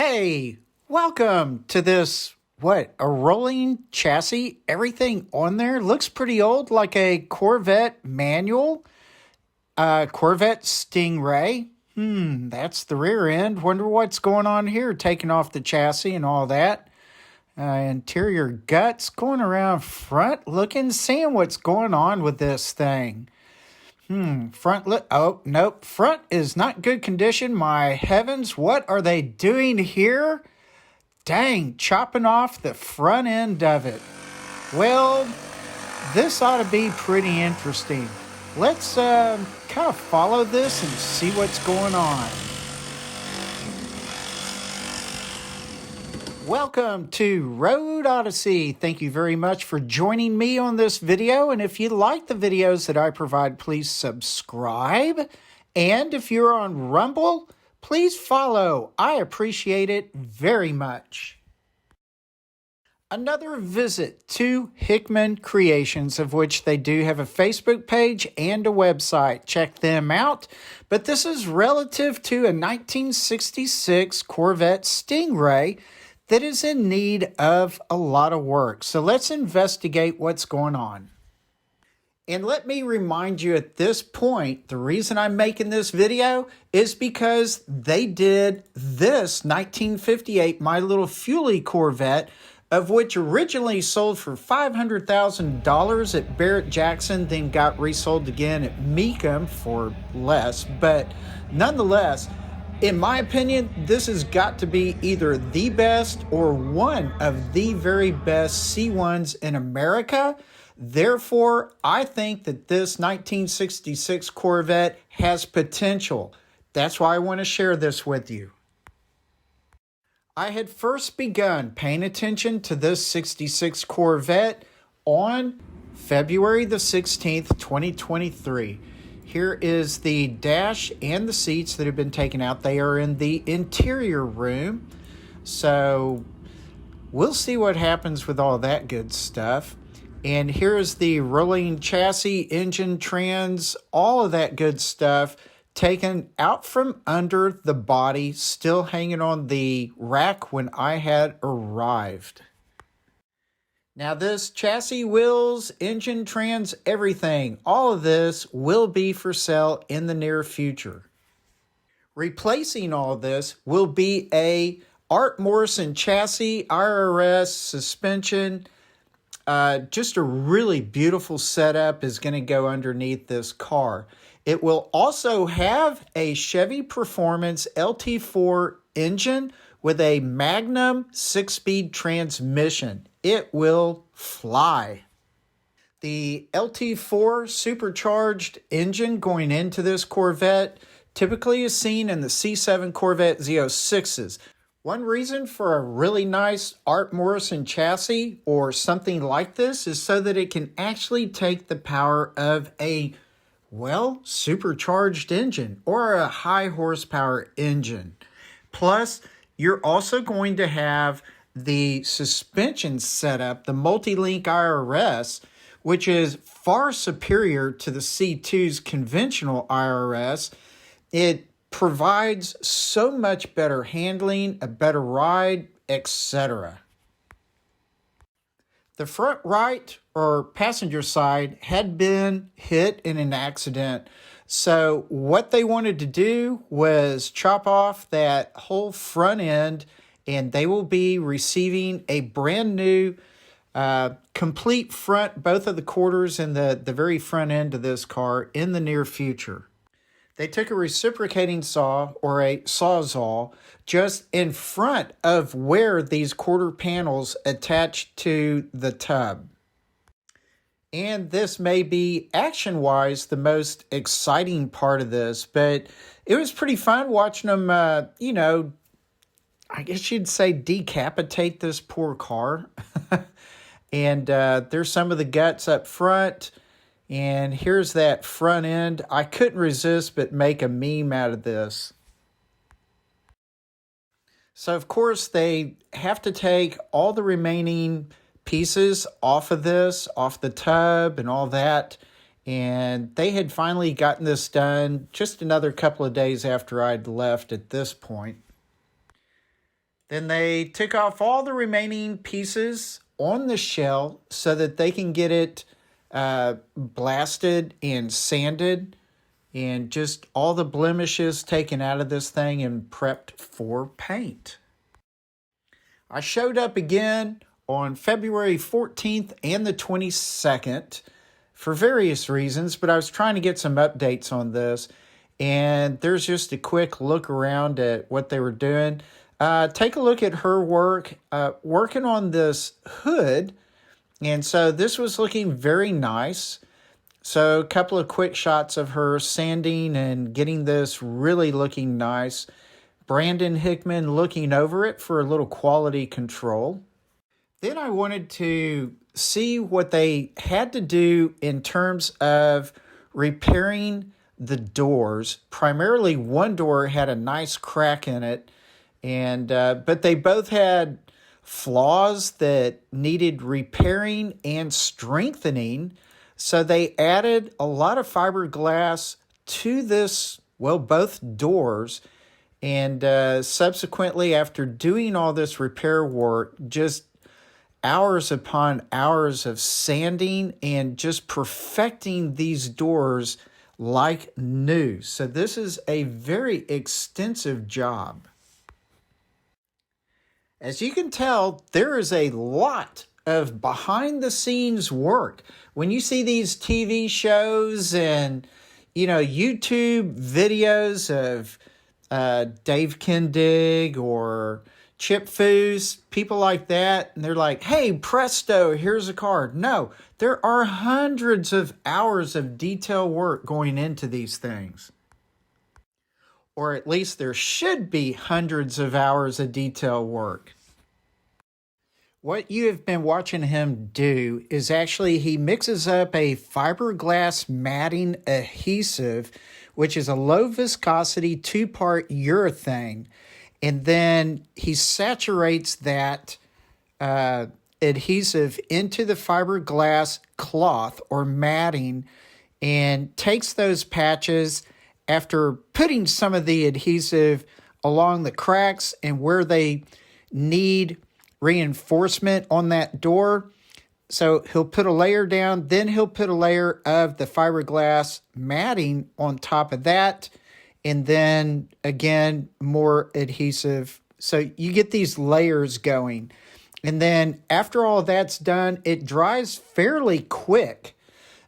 Hey, welcome to this, a rolling chassis. Everything on there looks pretty old, like a Corvette manual. Corvette Stingray. That's the rear end. Wonder what's going on here, taking off the chassis and all that. Interior guts going around front, looking, seeing what's going on with this thing. Oh, nope. Front is not good condition. My heavens, what are they doing here? Dang, chopping off the front end of it. Well, this ought to be pretty interesting. Let's kind of follow this and see what's going on. Welcome to Road Odyssey. Thank you very much for joining me on this video. And if you like the videos that I provide, please subscribe. And if you're on Rumble, please follow. I appreciate it very much. Another visit to Hickman Creations, of which they do have a Facebook page and a website. Check them out. But this is relative to a 1966 Corvette Stingray that is in need of a lot of work. So let's investigate what's going on. And let me remind you at this point, the reason I'm making this video is because they did this 1958 My Little Fuelie Corvette, of which originally sold for $500,000 at Barrett-Jackson, then got resold again at Mecum for less. But nonetheless, in my opinion, this has got to be either the best or one of the very best C1s in America. Therefore, I think that this 1966 Corvette has potential. That's why I want to share this with you. I had first begun paying attention to this 66 Corvette on February the 16th, 2023. Here is the dash and the seats that have been taken out. They are in the interior room. So we'll see what happens with all that good stuff. And here's the rolling chassis, engine, trans, all of that good stuff taken out from under the body, still hanging on the rack when I had arrived. Now this chassis, wheels, engine, trans, everything, all of this will be for sale in the near future. Replacing all of this will be a Art Morrison chassis, IRS, suspension. Just a really beautiful setup is going to go underneath this car. It will also have a Chevy Performance LT4 engine with a Magnum 6-speed transmission. It will fly. The LT4 supercharged engine going into this Corvette typically is seen in the C7 Corvette Z06s. One reason for a really nice Art Morrison chassis or something like this is so that it can actually take the power of a, supercharged engine or a high horsepower engine. Plus, you're also going to have the suspension setup, the multi-link IRS, which is far superior to the C2's conventional IRS. It provides so much better handling, a better ride, etc. The front right or passenger side had been hit in an accident. So what they wanted to do was chop off that whole front end, and they will be receiving a brand new complete front, both of the quarters and the very front end of this car in the near future. They took a reciprocating saw or a sawzall just in front of where these quarter panels attach to the tub. And this may be action-wise the most exciting part of this, but it was pretty fun watching them, I guess you'd say decapitate this poor car. And there's some of the guts up front. And here's that front end. I couldn't resist but make a meme out of this. So, of course, they have to take all the remaining pieces off of this, off the tub and all that. And they had finally gotten this done just another couple of days after I'd left at this point. Then they took off all the remaining pieces on the shell so that they can get it blasted and sanded and just all the blemishes taken out of this thing and prepped for paint. I showed up again on February 14th and the 22nd for various reasons, but I was trying to get some updates on this, and there's just a quick look around at what they were doing. Take a look at her work, working on this hood, and so this was looking very nice. So a couple of quick shots of her sanding and getting this really looking nice. Brandon Hickman looking over it for a little quality control. Then I wanted to see what they had to do in terms of repairing the doors. Primarily one door had a nice crack in it, and but they both had flaws that needed repairing and strengthening. So they added a lot of fiberglass to this, well, both doors. And subsequently, after doing all this repair work, just hours upon hours of sanding and just perfecting these doors like new. So this is a very extensive job. As you can tell, there is a lot of behind-the-scenes work. When you see these TV shows and, YouTube videos of Dave Kindig or Chip Foose, people like that, and they're like, hey, presto, here's a car. No, there are hundreds of hours of detail work going into these things. Or at least there should be hundreds of hours of detail work. What you have been watching him do is actually he mixes up a fiberglass matting adhesive, which is a low viscosity 2-part urethane. And then he saturates that adhesive into the fiberglass cloth or matting and takes those patches after putting some of the adhesive along the cracks and where they need reinforcement on that door. So he'll put a layer down, then he'll put a layer of the fiberglass matting on top of that, and then again, more adhesive. So you get these layers going. And then after all that's done, it dries fairly quick,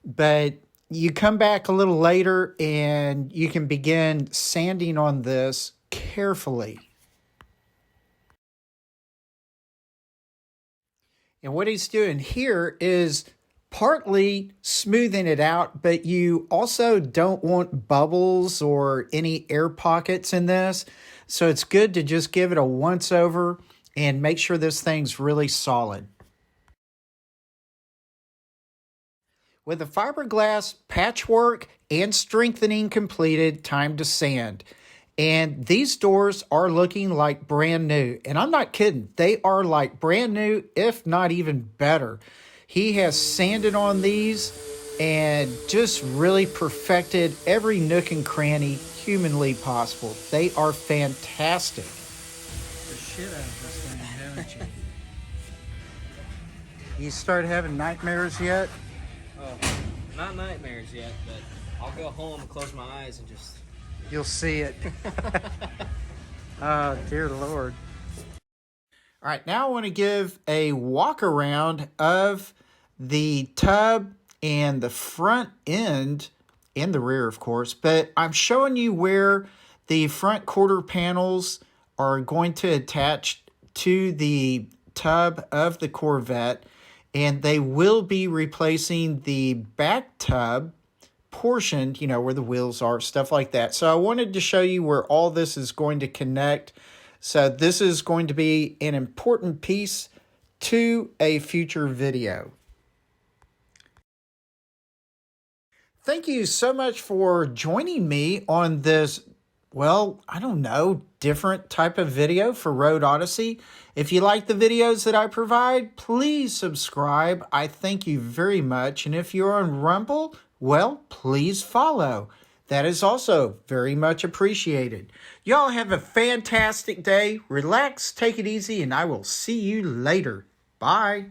but you come back a little later and you can begin sanding on this carefully. And what he's doing here is partly smoothing it out, but you also don't want bubbles or any air pockets in this. So it's good to just give it a once over and make sure this thing's really solid. With the fiberglass patchwork and strengthening completed, time to sand. And these doors are looking like brand new. And I'm not kidding. They are like brand new, if not even better. He has sanded on these and just really perfected every nook and cranny humanly possible. They are fantastic. The shit out of this thing, don't you? You start having nightmares yet? Oh, not nightmares yet, but I'll go home and close my eyes and just... You'll see it. Oh, dear Lord. All right, now I want to give a walk around of the tub and the front end and the rear, of course, but I'm showing you where the front quarter panels are going to attach to the tub of the Corvette, and they will be replacing the back tub portion, where the wheels are, stuff like that. So I wanted to show you where all this is going to connect. So this is going to be an important piece to a future video. Thank you so much for joining me on this, different type of video for Road Odyssey. If you like the videos that I provide, please subscribe. I thank you very much. And if you're on Rumble, well, please follow. That is also very much appreciated. Y'all have a fantastic day. Relax, take it easy, and I will see you later. Bye.